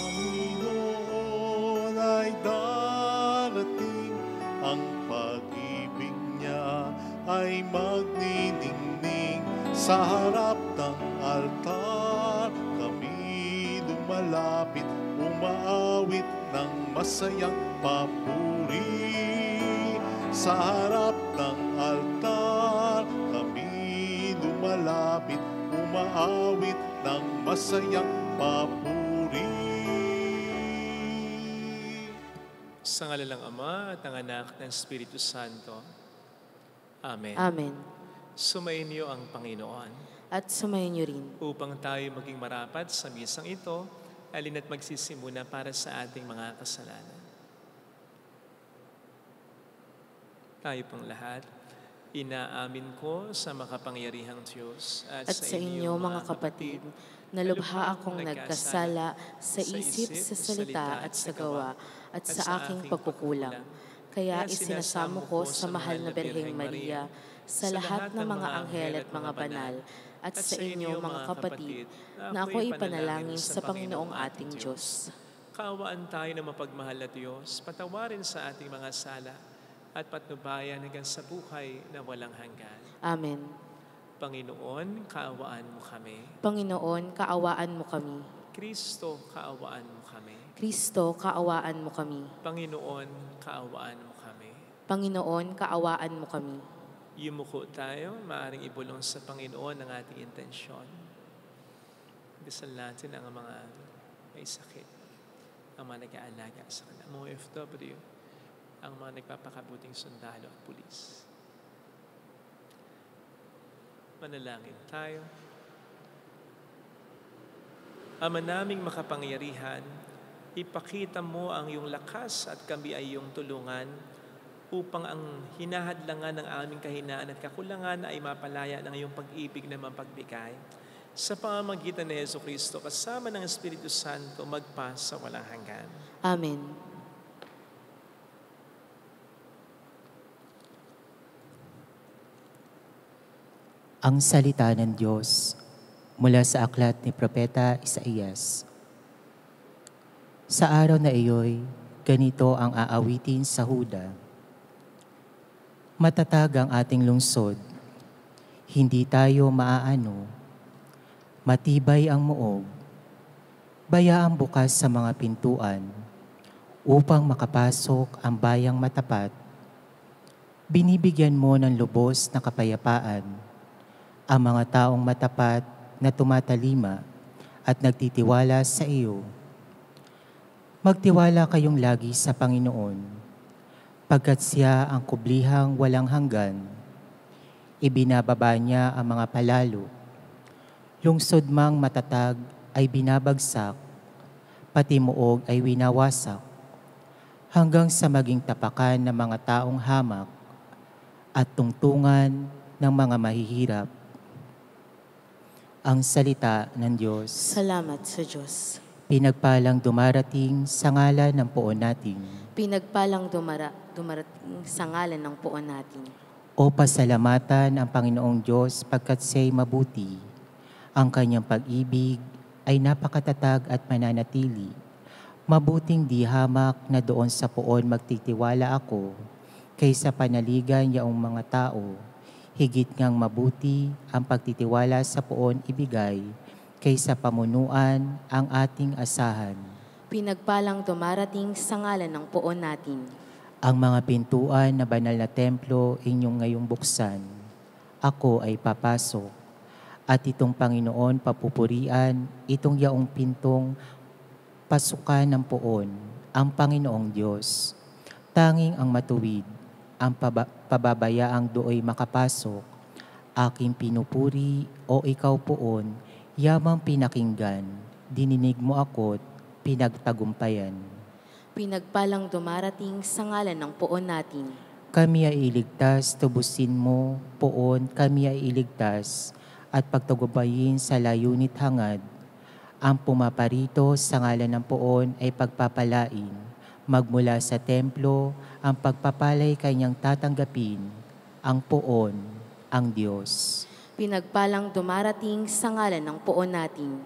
Panginoon ay darating, ang pag-ibig niya ay magniningning. Sa harap ng altar kami lumalapit, umaawit ng masayang papuri. Sa harap ng altar kami lumalapit, umaawit ng masayang papuri. Sa ngalan ng Ama at ng Anak ng Espiritu Santo. Amen. Amen. Sumainyo ang Panginoon. At sumayin niyo rin. Upang tayo maging marapat sa misang ito, alin at magsisimuna para sa ating mga kasalanan. Tayo pong lahat, inaamin ko sa makapangyarihang Diyos At sa inyo, mga kapatid, na lubha akong nagkasala sa isip, sa salita at sa gawa, at sa aking pagkukulang. Kaya isinasamo ko sa mahal na Birheng Maria, sa lahat ng mga anghel at mga banal, at sa inyo, mga kapatid, na ako ipanalangin sa Panginoong ating Diyos. Kaawaan tayo ng mapagmahal na Diyos, patawarin sa ating mga sala, at patnubayan hanggang sa buhay na walang hanggan. Amen. Panginoon, kaawaan mo kami. Panginoon, kaawaan mo kami. Kristo, kaawaan mo kami. Kristo, kaawaan mo kami. Panginoon, kaawaan mo kami. Panginoon, kaawaan mo kami. Yumuko tayo, maaaring ibulong sa Panginoon ang ating intensyon. Dasal natin ang mga may sakit, ang mga nag-aalaga sa kanila, mga OFW, ang mga nagpapakabuting sundalo at pulis. Manalangin tayo. Ama naming makapangyarihan, ipakita mo ang iyong lakas at kami ay iyong tulungan upang ang hinahadlangan ng aming kahinaan at kakulangan ay mapalaya ng iyong pag-ibig na mapagbigay. Sa pamamagitan ni Jesucristo, kasama ng Espiritu Santo, magpa sa walang hanggan. Amen. Ang salita ng Diyos mula sa aklat ni Propeta Isaías. Sa araw na iyo'y ganito ang aawitin sa Huda. Matatag ang ating lungsod, hindi tayo maaano. Matibay ang muog, bayaang bukas sa mga pintuan, upang makapasok ang bayang matapat. Binibigyan mo ng lubos na kapayapaan ang mga taong matapat na tumatalima at nagtitiwala sa iyo. Magtiwala kayong lagi sa Panginoon, pagkat siya ang kublihang walang hanggan. Ibinababa niya ang mga palalo. Lungsod mang matatag ay binabagsak, pati muog ay winawasak, hanggang sa maging tapakan ng mga taong hamak at tungtungan ng mga mahihirap. Ang salita ng Diyos. Salamat sa Diyos. Pinagpalang dumarating sa ngalan ng poon natin. Pinagpalang dumarating sa ngalan ng poon natin. O pasalamatan ang Panginoong Diyos pagkat siya'y mabuti. Ang kanyang pag-ibig ay napakatatag at mananatili. Mabuting di hamak na doon sa poon magtitiwala ako, kaysa panaligan yaong mga tao. Higit ngang mabuti ang pagtitiwala sa poon ibigay, kaysa pamunuan ang ating asahan. Pinagpalang dumarating sa ngalan ng poon natin. Ang mga pintuan na banal na templo inyong ngayong buksan. Ako ay papasok, at itong Panginoon papupurian, itong yaong pintong pasukan ng poon, ang Panginoong Diyos. Tanging ang matuwid, ang pababayaang dooy makapasok. Aking pinupuri, o ikaw poon, yamang pinakinggan, dininig mo ako't pinagtagumpayan. Pinagpalang dumarating sa ngalan ng poon natin. Kami ay iligtas, tubusin mo, poon, kami ay iligtas, at pagtagumpayin sa layunit hangad. Ang pumaparito sa ngalan ng poon ay pagpapalain. Magmula sa templo, ang pagpapalay kanyang tatanggapin, ang poon, ang Diyos. Pinagpalang dumarating sa ngalan ng poon natin.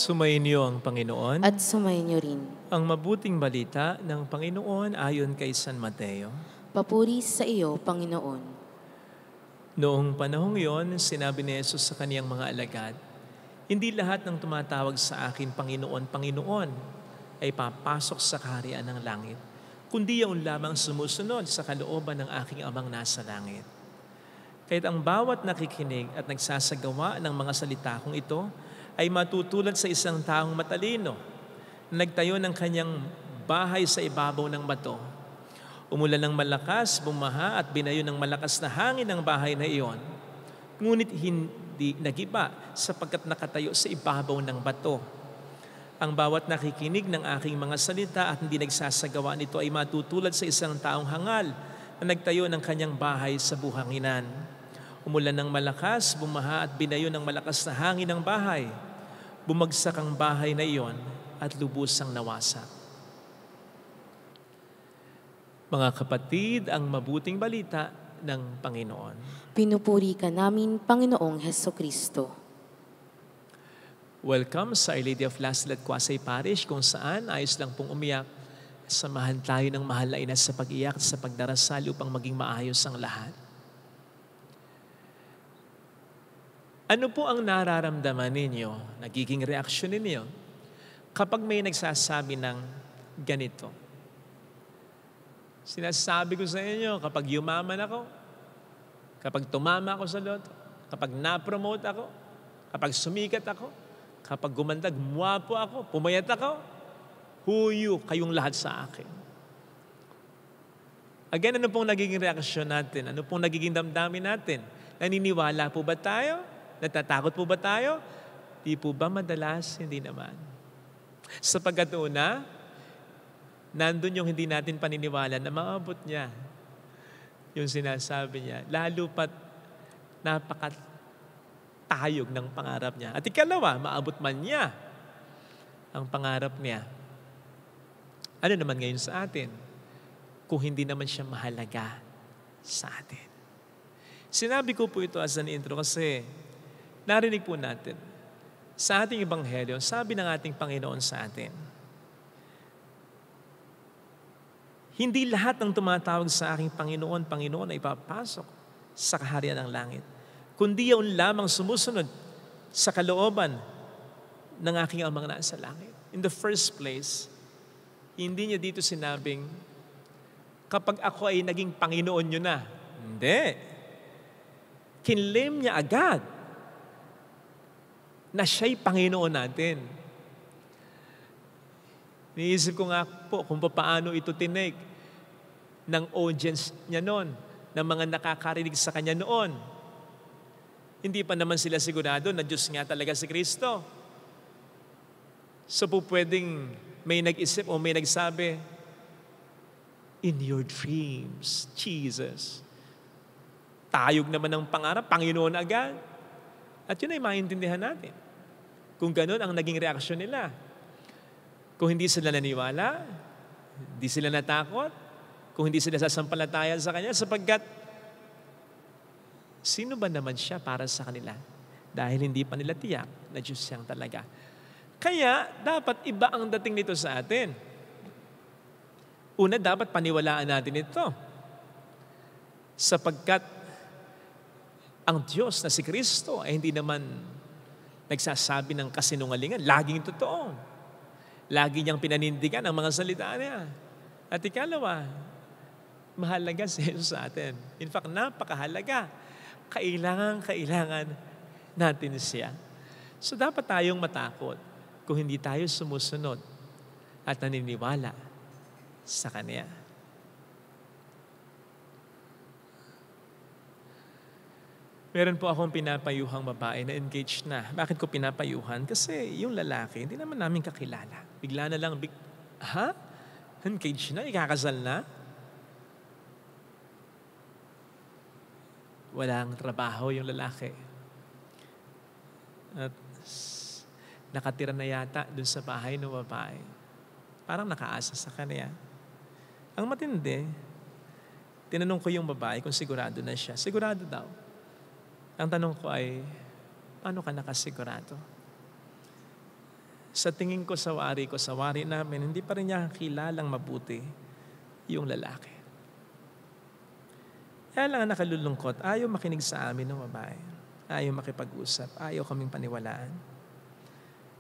Sumainyo ang Panginoon. At sumainyo rin. Ang mabuting balita ng Panginoon ayon kay San Mateo. Papuri sa iyo, Panginoon. Noong panahong yon, sinabi ni Jesus sa kaniyang mga alagad, hindi lahat ng tumatawag sa akin, Panginoon, Panginoon, ay papasok sa kaharian ng langit, kundi yung lamang sumusunod sa kalooban ng aking Amang nasa langit. Kahit ang bawat nakikinig at nagsasagawa ng mga salita kong ito ay matutulad sa isang taong matalino na nagtayo ng kanyang bahay sa ibabaw ng bato. Umulan ng malakas, bumaha at binayo ng malakas na hangin ang bahay na iyon. Ngunit hindi nagiba sapagkat nakatayo sa ibabaw ng bato. Ang bawat nakikinig ng aking mga salita at hindi nagsasagawa nito ay matutulad sa isang taong hangal na nagtayo ng kanyang bahay sa buhanginan. Umulan ng malakas, bumaha at binayo ng malakas na hangin ang bahay. Bumagsak ang bahay na iyon at lubusang nawasak. Mga kapatid, ang mabuting balita ng Panginoon. Pinupuri ka namin, Panginoong Hesukristo. Welcome sa Our Lady of Last at Quasay Parish, kung saan ayos lang pong umiyak. Samahan tayo ng mahal na ina sa pag-iyak at sa pagdarasal upang maging maayos ang lahat. Ano po ang nararamdaman ninyo, nagiging reaksyon ninyo, kapag may nagsasabi ng ganito? Sinasabi ko sa inyo, kapag yumaman ako, kapag tumama ako sa loto, kapag na-promote ako, kapag sumikat ako, kapag gumandag, muwapo ako, pumayat ako, huyo kayong lahat sa akin. Again, ano pong nagiging reaksyon natin? Ano pong nagiging damdamin natin? Naniniwala po ba tayo? Natatakot po ba tayo? Di po ba madalas? Hindi naman. Sapagkat una, nandun yung hindi natin paniniwala na maabot niya. Yung sinasabi niya, lalo pat napakatayog ng pangarap niya. At ikalawa, maabot man niya ang pangarap niya. Ano naman ngayon sa atin? Kung hindi naman siya mahalaga sa atin. Sinabi ko po ito as an intro kasi narinig po natin sa ating Ebanghelyo, sabi ng ating Panginoon sa atin, hindi lahat ng tumatawag sa aking Panginoon, Panginoon ay papasok sa kaharian ng langit, kundi yung lamang sumusunod sa kalooban ng aking Amang nasa langit. In the first place, hindi niya dito sinabing, kapag ako ay naging Panginoon nyo na. Hindi. Kinlaim niya agad na siya'y Panginoon natin. Niisip ko nga po kung paano ito tinake ng audience niya noon, ng mga nakakarinig sa kanya noon. Hindi pa naman sila sigurado na Diyos nga talaga si Kristo. So po pwedeng may nag-isip o may nagsabi, in your dreams, Jesus. Tayog naman ng pangarap, Panginoon agad. At yun ay maintindihan natin. Kung ganun ang naging reaksyon nila. Kung hindi sila naniwala, hindi sila natakot, kung hindi sila sasampalatayan sa Kanya, sapagkat sino ba naman siya para sa kanila? Dahil hindi pa nila tiyak na Diyos siyang talaga. Kaya dapat iba ang dating nito sa atin. Una, dapat paniwalaan natin ito. Sapagkat ang Diyos na si Kristo ay hindi naman nagsasabi ng kasinungalingan. Laging totoo. Lagi niyang pinanindigan ang mga salita niya. At ikalawa, mahalaga si Jesus sa atin. In fact, napakahalaga. Kailangan natin siya. So dapat tayong matakot kung hindi tayo sumusunod at naniniwala sa Kanya. Meron po akong pinapayuhang babae na engaged na. Bakit ko pinapayuhan? Kasi yung lalaki, hindi naman namin kakilala. Bigla na lang, engaged na? Ikakasal na? Walang trabaho yung lalaki. At nakatira na yata dun sa bahay ng babae. Parang nakaasa sa kanya. Ang matindi, tinanong ko yung babae kung sigurado na siya. Sigurado daw. Ang tanong ko ay, paano ka nakasigurado? Sa tingin ko, sa wari namin, hindi pa rin niya kilalang mabuti yung lalaki. Kaya lang ang nakalulungkot, ayaw makinig sa amin ng babae. Ayaw makipag-usap, ayaw kaming paniwalaan.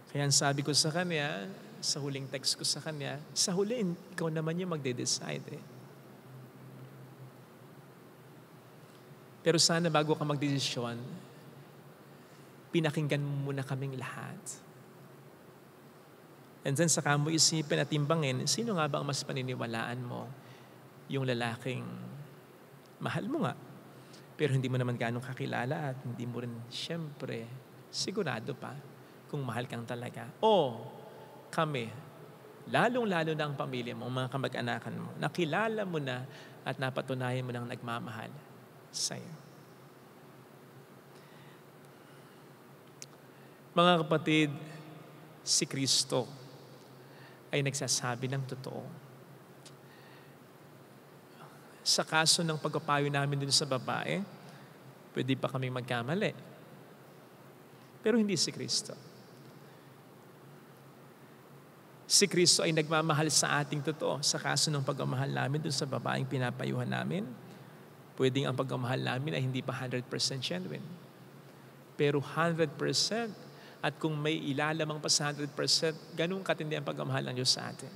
Kaya ang sabi ko sa kanya, sa huling text ko sa kanya, sa huli, ikaw naman yung magde-decide eh. Pero sana bago ka magdesisyon, pinakinggan mo muna kaming lahat. And then saka mo isipin at timbangin, sino nga ba ang mas paniniwalaan mo? Yung lalaking mahal mo nga, pero hindi mo naman ganong kakilala at hindi mo rin siyempre sigurado pa kung mahal kang talaga. O kami, lalong-lalo na ang pamilya mo, mga kamag-anakan mo, nakilala mo na at napatunayan mo ng nagmamahal sa'yo. Mga kapatid, si Kristo ay nagsasabi ng totoo. Sa kaso ng pagpapayo namin dun sa babae, pwede pa kaming magkamali. Pero hindi si Kristo. Si Kristo ay nagmamahal sa ating totoo. Sa kaso ng pagmamahal namin dun sa babaeng pinapayuhan namin, pwedeng ang pagmamahal namin ay hindi pa 100% genuine. Pero 100%. At kung may ilalamang pa sa 100%, ganun katindi ang pagmamahal ng Diyos sa atin.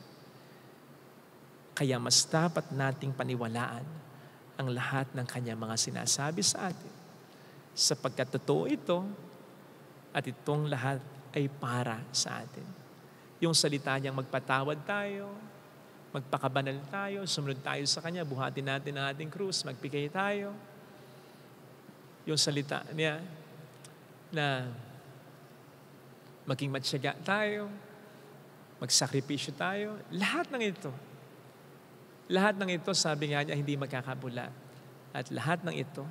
Kaya mas dapat nating paniwalaan ang lahat ng Kanyang mga sinasabi sa atin. Sapagkat totoo ito at itong lahat ay para sa atin. Yung salita niyang magpatawad tayo, magpakabanal tayo, sumunod tayo sa Kanya, buhatin natin ang ating krus, magpigay tayo. Yung salita niya na maging matyaga tayo, magsakripisyo tayo, lahat ng ito, sabi nga niya, hindi magkakabula. At lahat ng ito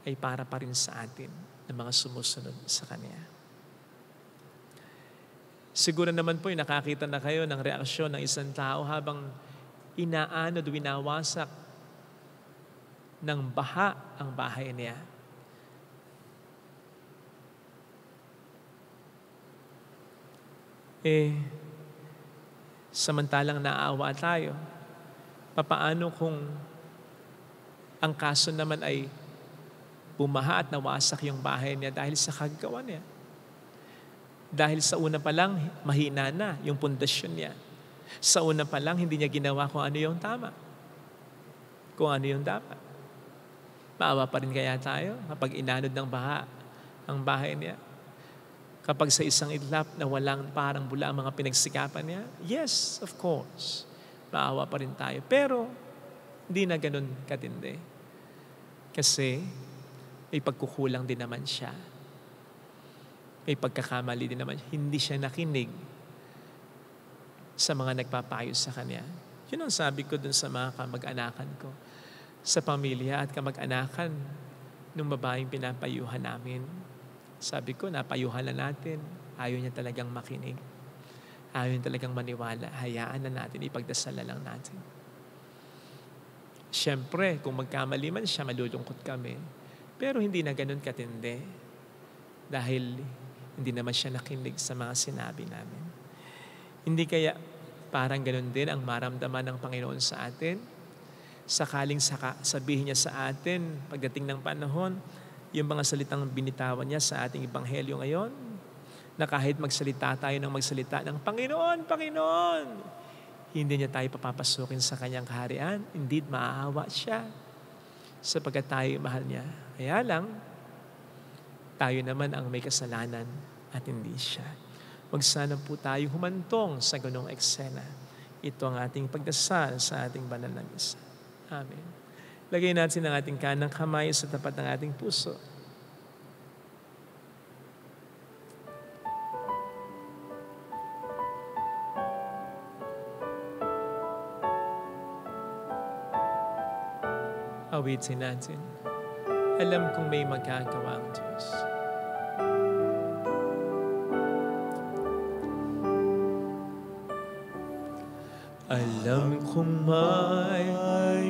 ay para pa rin sa atin ng mga sumusunod sa Kanya. Siguro naman po, nakakita na kayo ng reaksyon ng isang tao habang inaanod, winawasak ng baha ang bahay niya. Samantalang naawa tayo, papaano kung ang kaso naman ay bumaha at nawasak yung bahay niya dahil sa kagagawa niya? Dahil sa una pa lang, mahina na yung pundasyon niya. Sa una pa lang, hindi niya ginawa kung ano yung tama. Kung ano yung dapat. Maawa pa rin kaya tayo kapag inanod ng baha ang bahay niya? Kapag sa isang iglap na walang parang bula ang mga pinagsikapan niya? Yes, of course. Maawa pa rin tayo. Pero, hindi na ganun katindi. Kasi, may pagkukulang din naman siya. May pagkakamali din naman. Hindi siya nakinig sa mga nagpapayo sa kanya. Yun ang sabi ko dun sa mga kamag-anakan ko. Sa pamilya at kamag-anakan nung babaeng pinapayuhan namin. Sabi ko, napayuhan na natin. Ayaw niya talagang makinig. Ayaw niya talagang maniwala. Hayaan na natin, ipagdasal na lang natin. Siyempre, kung magkamali man siya, malulungkot kami. Pero hindi na ganun katindi. Dahil hindi naman siya nakinig sa mga sinabi namin. Hindi kaya parang ganun din ang maramdaman ng Panginoon sa atin? Sakaling sabihin niya sa atin, pagdating ng panahon, yung mga salitang binitawan niya sa ating ebanghelyo ngayon, na kahit magsalita tayo ng magsalita ng Panginoon, Panginoon, hindi niya tayo papapasukin sa kanyang kaharian. Indeed, maaawa siya sapagkat tayo mahal niya. Kaya lang, tayo naman ang may kasalanan at hindi siya. Huwag sana po tayo humantong sa ganong eksena. Ito ang ating pagdasal sa ating banal na misa. Amen. Lagay natin ang ating kanang kamay sa tapat ng ating puso. Awitin natin. Alam kong may magagawa ang Diyos. Alam kong may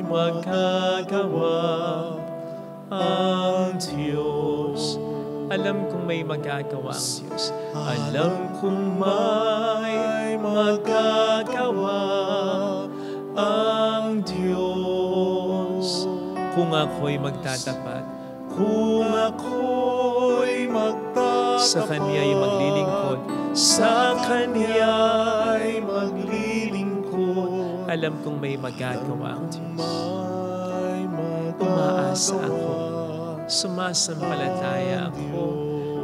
magagawa ang Diyos. Alam kong may magagawa ang Diyos. Alam kong may magagawa ang Diyos. Kung ako'y magtatapat, Kung ako'y magtatapat, sa Kanya'y maglilingkod, sa Kanya'y maglilingkod, alam kong may magagawa ang Diyos. may Umaasa ako. magagawa Sumasampalataya ako.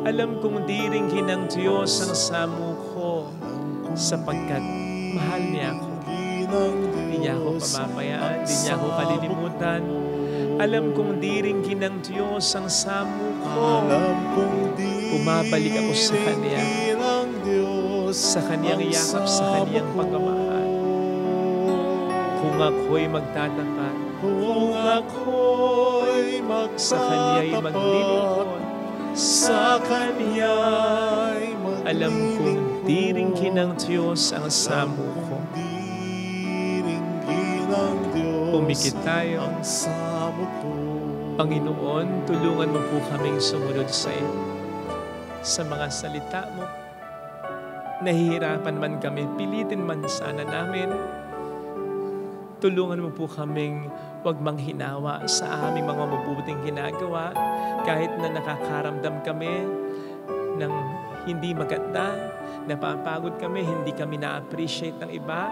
Alam kong diringhin ng Diyos ang samo ko sapagkat mahal niya ako. Hindi niya ako pamamayaan, hindi niya ako kalilimutan. Alam kong diringhin ng Diyos ang samo ko. Alam kong Bumabalik ako sa Kanya, ng Diyos sa Kanyang yakap, sa Kanyang pagmamahal. Kung ako'y magtatapat, Kung ako'y sa Kanya'y maglilingkod, sa Kanya'y maglilingkod, alam kong diringhin ng Diyos ang samo ko. diringgin ng Diyos Pumikit tayo. ang samo ko. Panginoon, tulungan mo po kaming sumunod sa iyo. Sa mga salita mo, nahihirapan man kami, pilitin man sana namin, tulungan mo po kaming huwag manghinawa sa aming mga mabuting ginagawa kahit na nakakaramdam kami ng hindi maganda, napapagod kami, hindi kami na-appreciate ng iba,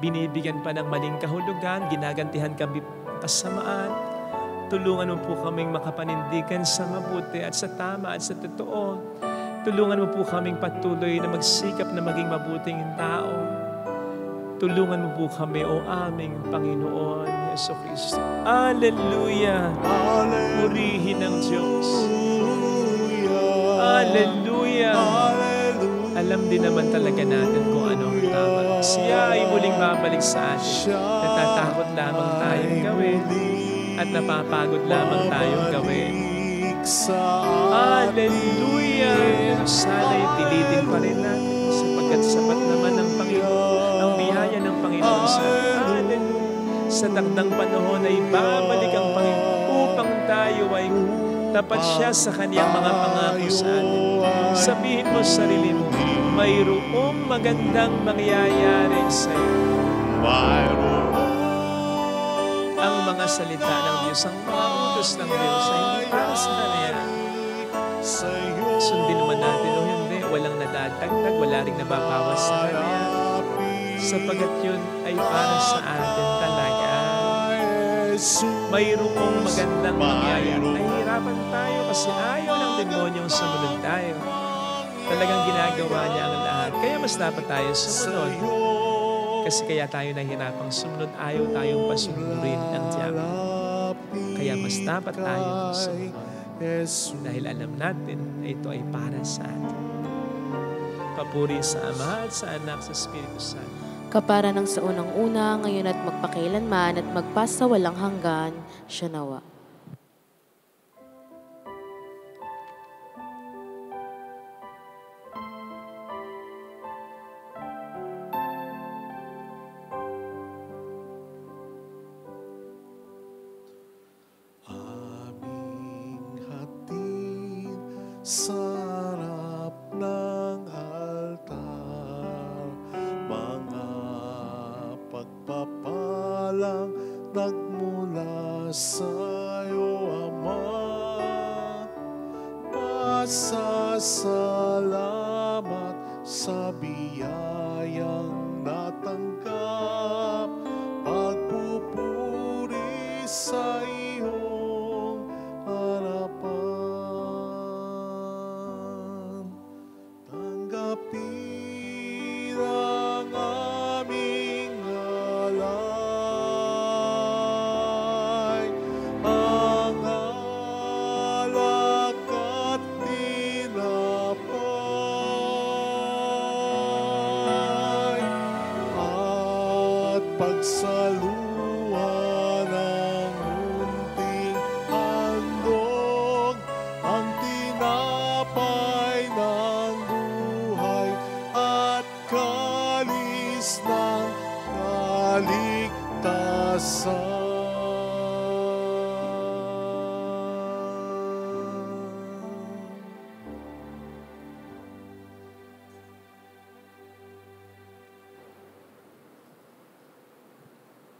binibigyan pa ng maling kahulugan, ginagantihan kami kasamaan. Tulungan mo po kaming makapanindigan sa mabuti at sa tama at sa totoo. Tulungan mo po kaming patuloy na magsikap na maging mabuting tao. Tulungan mo po kami, O aming Panginoon Yesu Cristo. Alleluia! Purihin ang Diyos. Alleluia! Alam din naman talaga natin kung ano ang tama. Siya ay muling babalik sa atin. Natatakot lamang tayong gawin at napapagod lamang tayong gawin. Alleluia! Sana'y pilitin pa rin natin sapagkat sapat naman ang Panginoon, ang biyaya ng Panginoon sa atin. Alleluia! Sa takdang panahon ay babalik ang Panginoon upang tayo ay tapat siya sa Kanyang mga pangako sa atin. Sabihin mo sa sarili mo, mayroong magandang mangyayari sa iyo. Ang mga salita ng Diyos, ang mga utos ng Diyos ay hindi para sa Kanya. Sundin naman natin o hindi, walang nadadagdag, wala ring nababawas sa Kanya. Sapagat yun ay para sa atin talaga. Mayroong magandang mangyayari. Nahihirapan tayo kasi ayaw ng demonyong sumunod tayo. Talagang ginagawa niya ang lahat. Kaya mas dapat tayo sumunod. Kasi kaya tayo nahihirapang sumunod, ayaw tayong pasunurin ng diabo. Kaya mas dapat tayong sumunod. Dahil alam natin na ito ay para sa atin. Papuri sa Ama at sa Anak sa Espiritu Santo. Kapara ng sa unang-una, ngayon at magpakailanman at magpasawalang hanggan, siya nawa. Aming hatid sa harap ng altar, mga pagpapalang nagmula sa'yo, Ama. Pasasalamat sa biyayang natanggap, pagpupuri sa iyong harapan. Tanggapin ang aming alay, ang alak at tinapay, at pagsaluhan ng munting handog, ang tinapay ng buhay at kalis ng kaligtasan.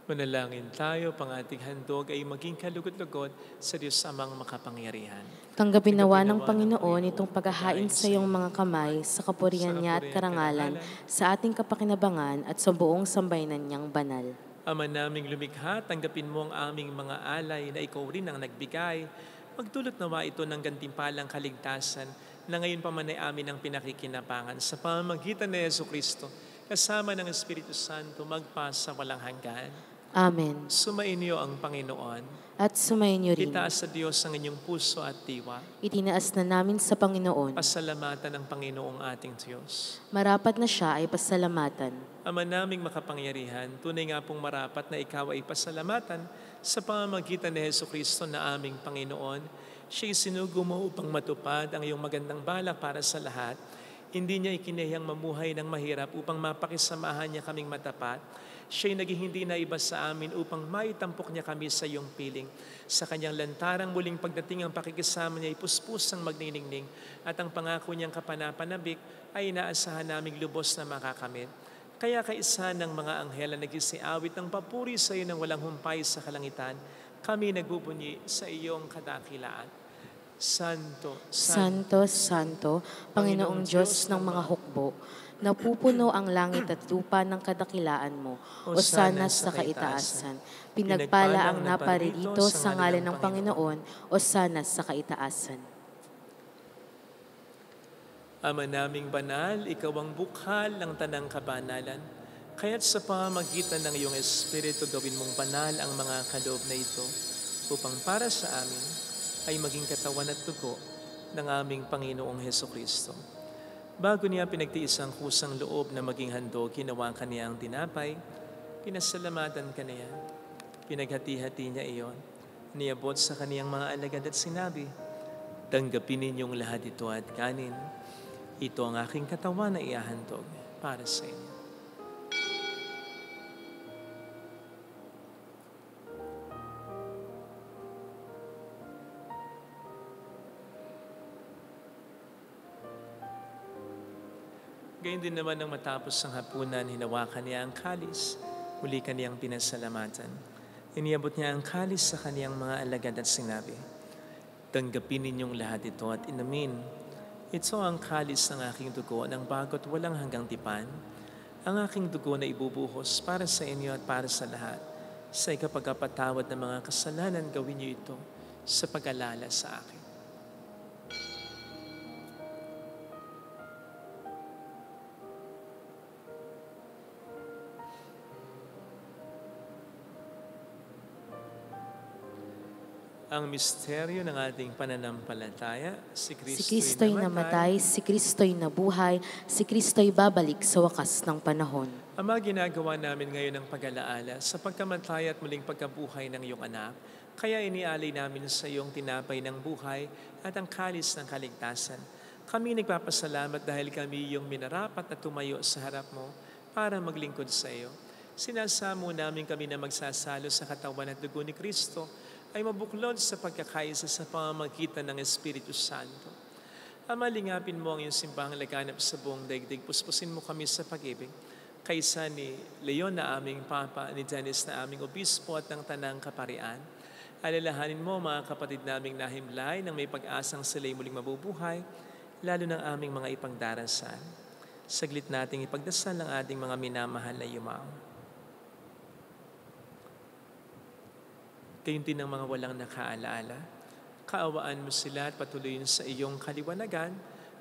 Manalangin tayo, pang ating handog ay maging kalugod-lugod sa Diyos Amang makapangyarihan. Tanggapin nawa ng Panginoon itong paghahain sa iyong mga kamay sa kapurihan niya at karangalan sa ating kapakinabangan at sa buong sambayanan niyang banal. Ama naming lumikha, tanggapin mo ang aming mga alay na ikaw rin ang nagbigay. Magdulot nawa ito ng gantimpalang kaligtasan na ngayon pa man ay amin ang pinakikinabangan sa pamamagitan ni Jesucristo kasama ng Espiritu Santo magpasa walang hanggan. Amen. Sumainyo ang Panginoon. At sumayin niyo rin. Itaas sa Diyos ang inyong puso at diwa. Itinaas na namin sa Panginoon. Pasalamatan ng Panginoong ating Diyos. Marapat na siya ay pasalamatan. Ama naming makapangyarihan, tunay nga pong marapat na ikaw ay pasalamatan sa pamamagitan ni Jesucristo na aming Panginoon. Siya'y sinugo mo upang matupad ang iyong magandang balak para sa lahat. Hindi niya ikinahiyang mamuhay ng mahirap upang mapakisamahan niya kaming matapat. Siya'y naging hindi na iba sa amin upang maitampok niya kami sa iyong piling. Sa kanyang lantarang muling pagdating ang pakikisama niya ay puspusang magniningning at ang pangako niyang kapanapanabik ay inaasahan naming lubos na makakamit. Kaya kaisa ng mga anghel na nagsiawit ng papuri sa iyo ng walang humpay sa kalangitan, kami nagbubunyi sa iyong kadakilaan. Santo, Santo, Santo, Panginoong Diyos ng mga hukbo, napupuno ang langit at lupa ng kadakilaan mo. Osana sa kaitaasan. Pinagpala ang naparirito sa ngalan ng Panginoon. Osana sa kaitaasan. Ama naming banal, ikaw ang bukhal ng tanang kabanalan. Kaya't sa pamamagitan ng iyong Espiritu gawin mong banal ang mga kaloob na ito upang para sa amin ay maging katawan at dugo ng aming Panginoong Hesukristo. Bago niya pinagtiis ang kusang loob na maging handog, ginawa ka niya ang tinapay, pinasalamatan ka niya, pinaghati-hati niya iyon, niabot sa kaniyang mga alagad at sinabi, tanggapin ninyong lahat ito at kanin. Ito ang aking katawan na iahandog para sa inyo. Gayun din naman nang matapos ang hapunan, hinawakan niya ang kalis, muli kaniyang pinasalamatan. Iniabot niya ang kalis sa kaniyang mga alagad at sinabi, tanggapin ninyong lahat ito at inamin. Ito ang kalis ng aking dugo ng bago't walang hanggang tipan, ang aking dugo na ibubuhos para sa inyo at para sa lahat. Sa ikapagpatawad ng mga kasalanan, gawin niyo ito sa pag-alala sa akin. Ang misteryo ng ating pananampalataya, si Kristo'y namatay, si Kristo'y nabuhay, si Kristo'y babalik sa wakas ng panahon. Ama, ginagawa namin ngayon ang pag-alaala sa pagkamatay at muling pagkabuhay ng iyong anak, kaya inialay namin sa iyong tinapay ng buhay at ang kalis ng kaligtasan. Kami nagpapasalamat dahil kami iyong minarapat na tumayo sa harap mo para maglingkod sa iyo. Sinasamo namin kami na magsasalo sa katawan at dugo ni Kristo, ay mabuklod sa pagkakaisa sa pamamagitan ng Espiritu Santo. Ama, lingapin mo ang iyong simbahang laganap sa buong daigdig. Puspusin mo kami sa pag-ibig. Kaisa ni Leon na aming Papa, ni Dennis na aming Obispo at ng Tanang Kaparian. Alalahanin mo mga kapatid naming nahimlay nang may pag-asang sila'y muling mabubuhay, lalo ng aming mga ipagdarasal. Saglit nating ipagdasal ang ating mga minamahal na yumao. Gayun din ang mga walang nakaalaala. Kaawaan mo sila at patuloyin sa iyong kaliwanagan.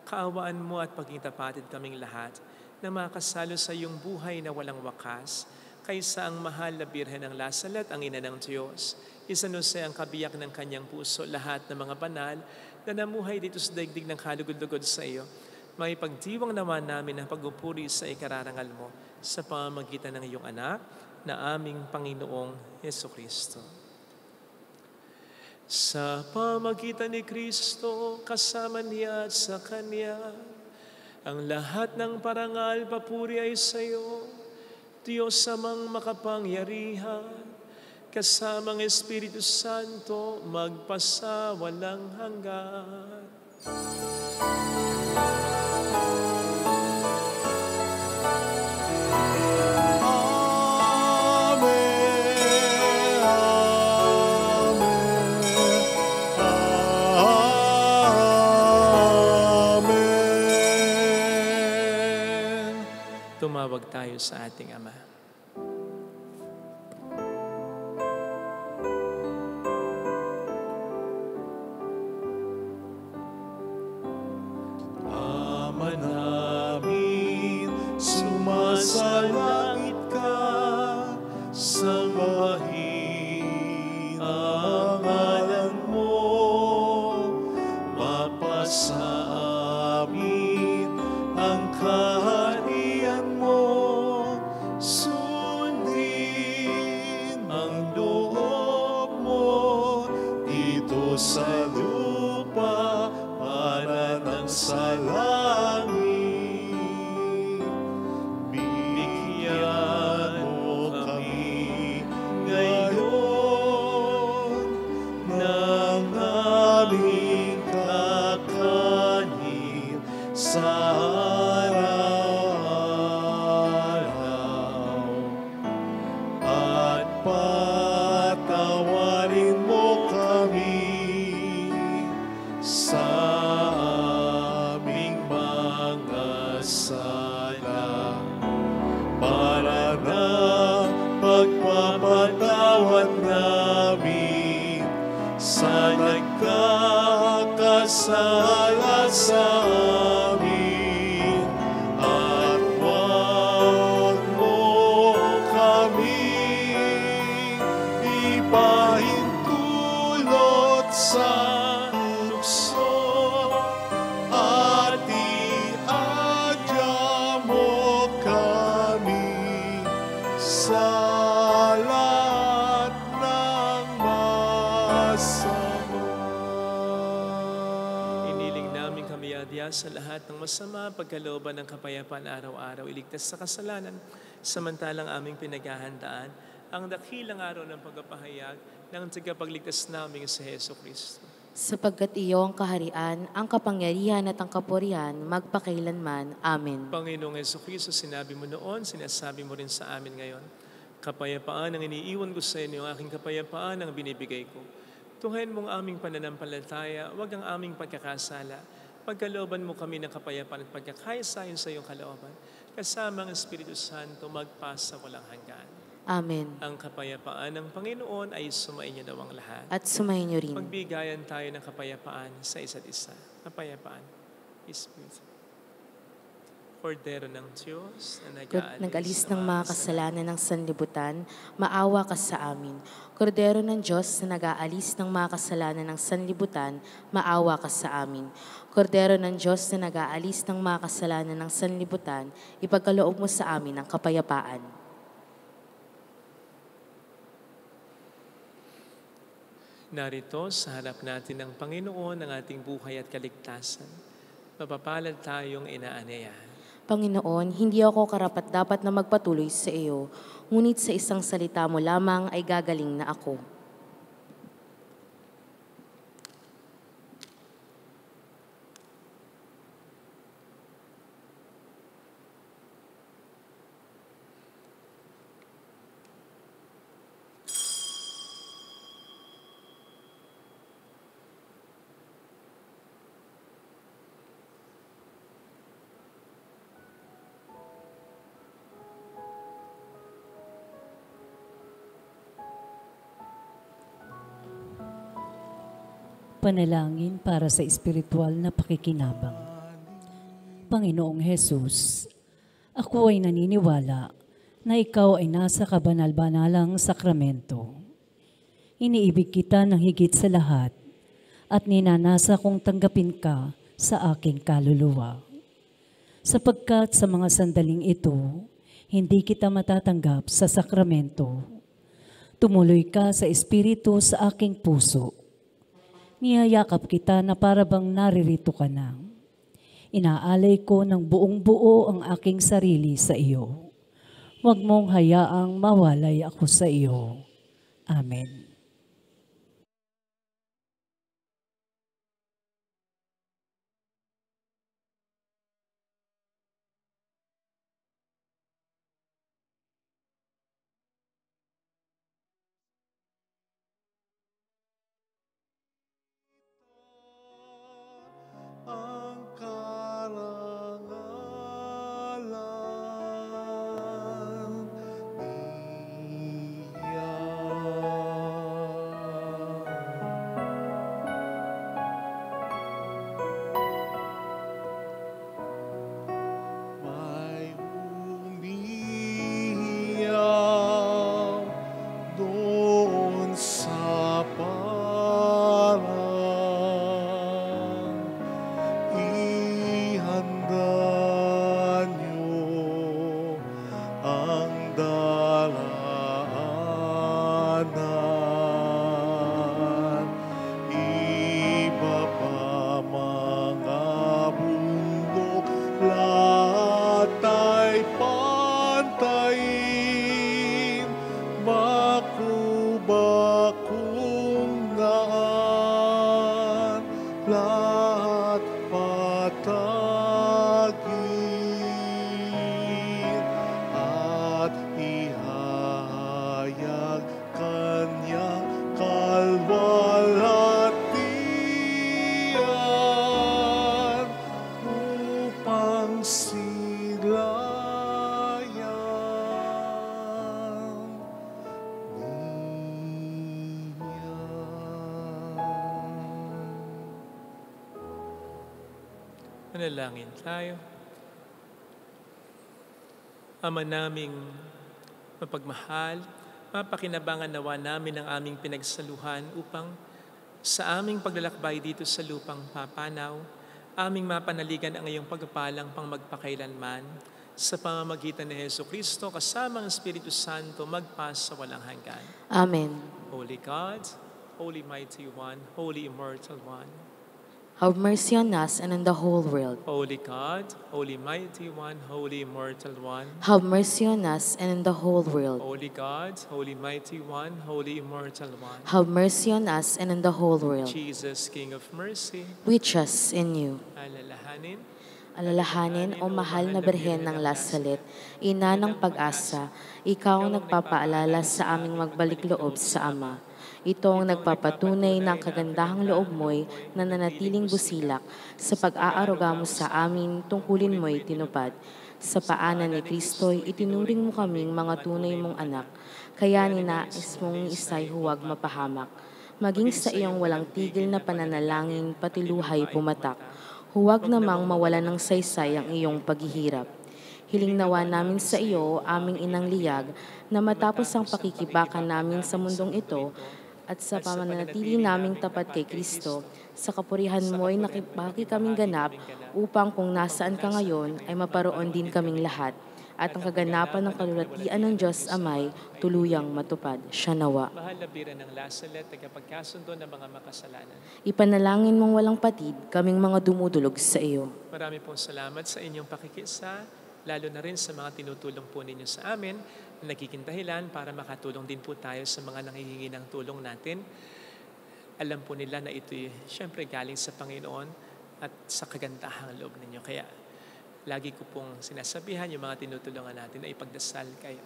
Kaawaan mo at pagingtapatin kaming lahat na makasalo sa iyong buhay na walang wakas. Kaysa ang mahal na Birhen ng Lasalet, ang ina ng Diyos. Isanuse ang kabiyak ng kanyang puso, lahat ng mga banal na namuhay dito sa daigdig ng kalugod-lugod sa iyo. May pagdiwang naman namin ang pagpupuri sa ikararangal mo sa pamamagitan ng iyong anak na aming Panginoong Hesukristo. Sa pamagitan ni Kristo, kasama niya at sa Kanya, ang lahat ng parangal, papuri ay sa iyo, Diyos Amang makapangyarihan, kasamang Espiritu Santo, magpasawalang hanggan. Amen. tumawag tayo sa ating Ama. Ama namin, sumasalangit ka, sambahin ang ngalan mo, mapasa amin ang kaharian mo, sundin ang loob mo dito sa lupa para ng sa langit. Bigyan mo kami ngayon ng aming kakanin sa araw-araw, at patawarin mo kami sa aming mga sala, para na pagpapatawad namin sa nagkakasala sa amin, at huwag mo kami ipahintulot sa tukso, at iadya mo kami sa lahat ng masama. Iniling namin kami adya sa lahat ng masama, pagkalooban ng kapayapaan araw-araw, iligtas sa kasalanan, samantalang aming pinaghahandaan ang dakilang araw ng pagpapahayag ng tagapagligtas naming sa Heso Kristo. Sapagkat iyo ang kaharian, ang kapangyarihan at ang kapurihan, magpakailanman. Amen. Panginoong Heso Kristo, sinabi mo noon, sinasabi mo rin sa amin ngayon, kapayapaan ang iniiwan ko sa inyo, ang aking kapayapaan ang binibigay ko. Tunghayin mo ang aming pananampalataya, wag ang aming pagkakasala. Pagkalooban mo kami ng kapayapaan at pagkakaisa sa iyong kalooban, kasama ang Espiritu Santo magpasa walang hanggan. Amen. Ang kapayapaan ng Panginoon ay sumainyo daw ang lahat. At sumayin niyo rin. Magbigayan tayo ng kapayapaan sa isa't isa. Kapayapaan. Peace be with you. Kordero ng Diyos na Nag-alis ng mga kasalanan ng sanlibutan, maawa ka sa amin. Kordero ng Diyos na nag-aalis ng mga kasalanan ng sanlibutan, maawa ka sa amin. Kordero ng Diyos na nag-aalis ng mga kasalanan ng sanlibutan, ipagkaloob mo sa amin ang kapayapaan. Narito sa harap natin ng Panginoon ang ating buhay at kaligtasan. Mapapalad tayong inaanyayahan. Panginoon, hindi ako karapat-dapat na magpatuloy sa iyo, ngunit sa isang salita mo lamang ay gagaling na ako. Panalangin para sa espiritual na pakikinabang. Panginoong Hesus, ako ay naniniwala na ikaw ay nasa kabanal-banalang sakramento. Iniibig kita ng higit sa lahat at ninanasa kong tanggapin ka sa aking kaluluwa. Sapagkat sa mga sandaling ito, hindi kita matatanggap sa sakramento. Tumuloy ka sa espiritu sa aking puso. Niyayakap kita na para bang naririto ka na. Inaalay ko ng buong buo ang aking sarili sa iyo. Huwag mong hayaang mawalay ako sa iyo. Amen. Ang karangalan ang dalaanan. Iba pa mga bundok, lahat ay pantayin. Baku-bakong daan, lahat patagin. At ihahayag kanyang kalwalhatian upang silayan niya. Manalangin tayo. Ama naming mapagmahal, mapakinabangan nawa namin ang aming pinagsaluhan upang sa aming paglalakbay dito sa lupang papanaw, aming mapanaligan ang iyong pagpapalang pang magpakailanman sa pamamagitan ni Jesucristo kasama ang Espiritu Santo magpas sa walang hanggan. Amen. Holy God, Holy Mighty One, Holy Immortal One, Have mercy on us and on the whole world. Holy God, Holy Mighty One, Holy Immortal One, Have mercy on us and on the whole world. Holy God, Holy Mighty One, Holy Immortal One, Have mercy on us and on the whole world. Jesus, King of Mercy, We trust in you. alalahanin, Alalahanin, o mahal na Birhen ng Lasalet, ina ng pag-asa, ikaw ang nagpapaalala sa aming magbalik loob sa Ama. Ito ang nagpapatunay ng kagandahang loob mo'y nananatiling busilak sa pag-aaruga mo sa amin, tungkulin mo'y tinupad. Sa paanan ni Kristo'y itinuring mo kaming mga tunay mong anak, kaya ninais mong isa'y huwag mapahamak. Maging sa iyong walang tigil na pananalangin, patiluhay pumatak. Huwag namang mawala ng saysay ang iyong paghihirap. Hiling nawa namin sa iyo, aming inang liyag, na matapos ang pakikibakan namin sa mundong ito, at sa pamananatili naming tapat kay Kristo, sa kapurihan mo'y nakibaki kaming ganap, upang kung nasaan ka ngayon, ay maparoon din kaming lahat, at ang kaganapan ng kalulatian ng Diyos Amay, tuluyang matupad. Siya nawa. mahal na Birhen ng Lasalet, tagapagkasundo ng mga makasalanan. Ipanalangin mong walang patid, kaming mga dumudulog sa iyo. Marami pong salamat sa inyong pakikisa, lalo na rin sa mga tinutulong po ninyo sa amin na nagiging dahilan para makatulong din po tayo sa mga nanghihingi ng tulong natin. Alam po nila na ito'y siyempre galing sa Panginoon at sa kagandahang loob ninyo. Kaya lagi ko pong sinasabihan yung mga tinutulungan natin na ipagdasal kayo.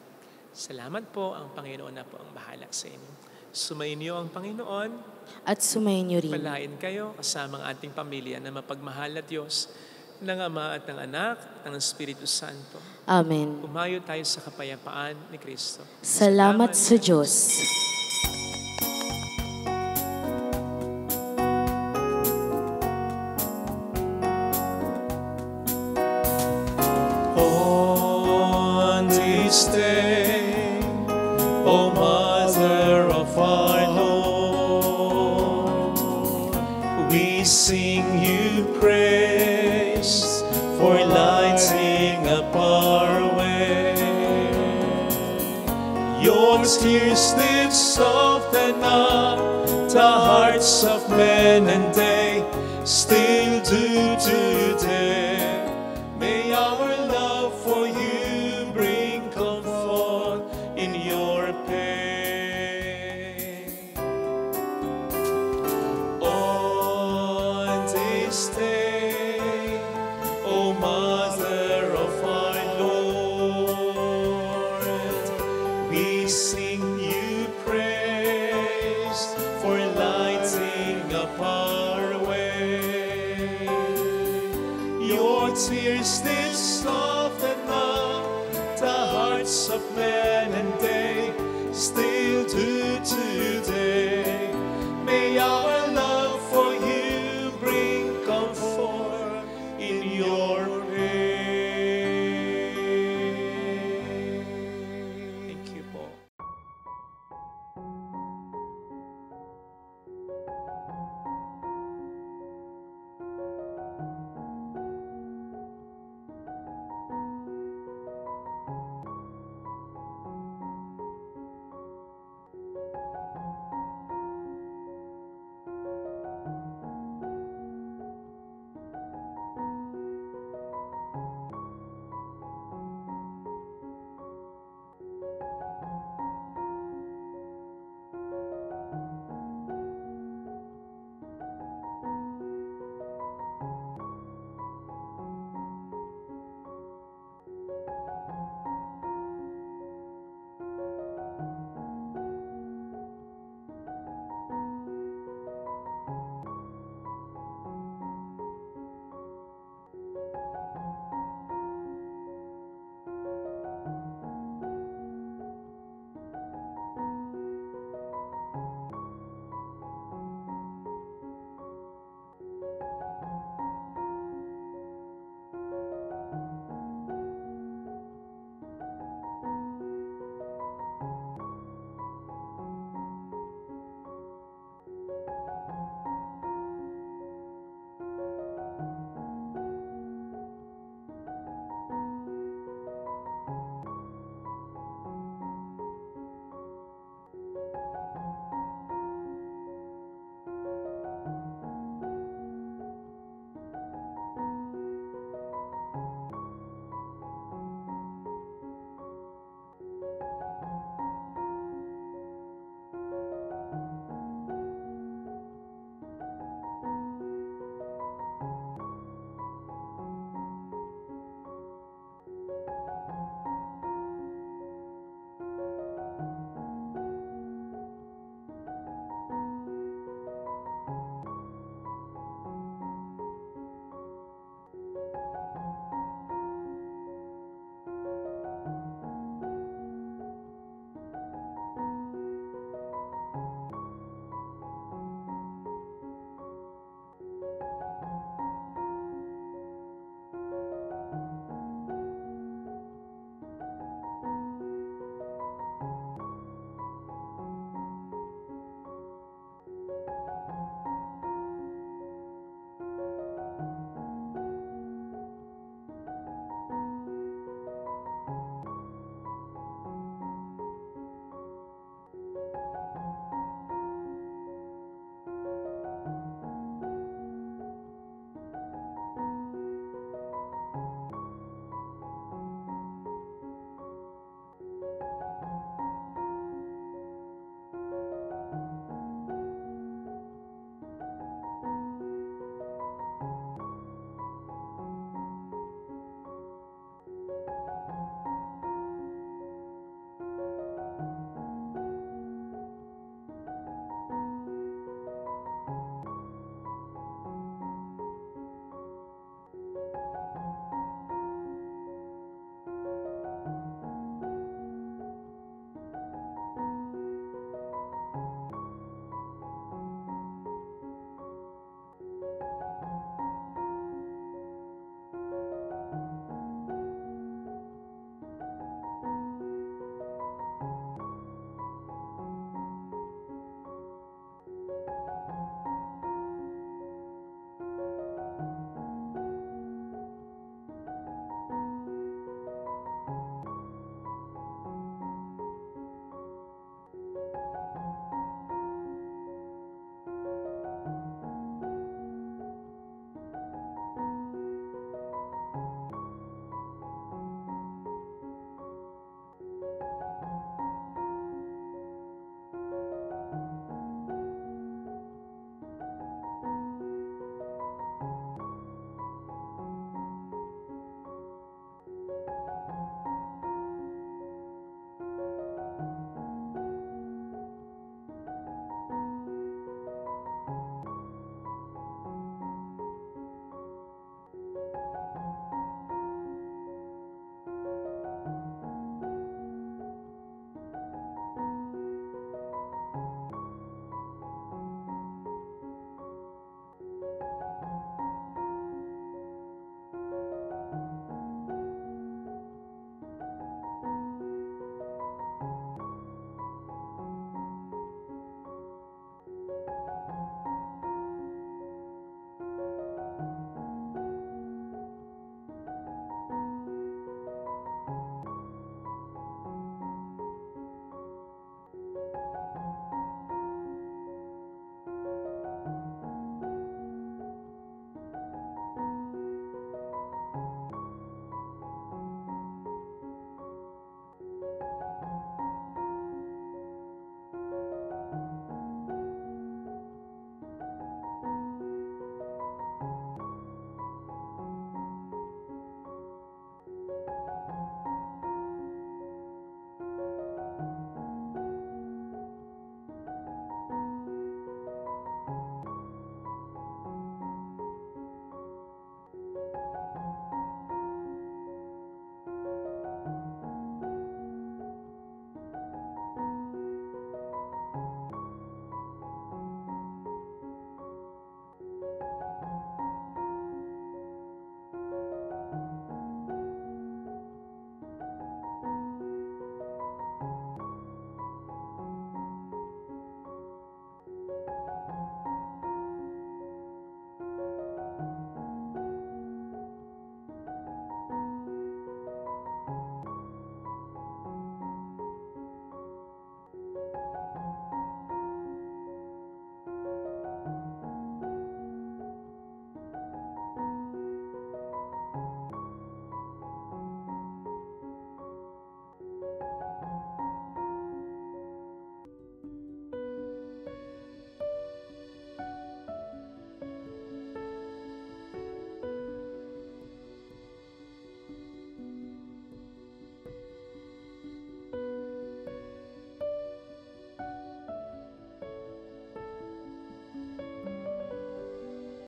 Salamat po, ang Panginoon na po ang bahala sa inyo. Sumayin niyo ang Panginoon, At sumayin niyo rin. palain kayo kasama ang ating pamilya na mapagmahal na Diyos ng Ama at ng Anak at ng Espiritu Santo. Amen. Umayo tayo sa kapayapaan ni Kristo. Salamat sa Diyos. On this day, O Mother of our Lord, we sing you praise for lighting up our way. Your tears did soften up the hearts of men, and they still do today. May our love for you bring comfort in your pain. On this day, O Mother of our Lord, we sing you praise for lighting up our way. Your tears did soften up the hearts of men, and they still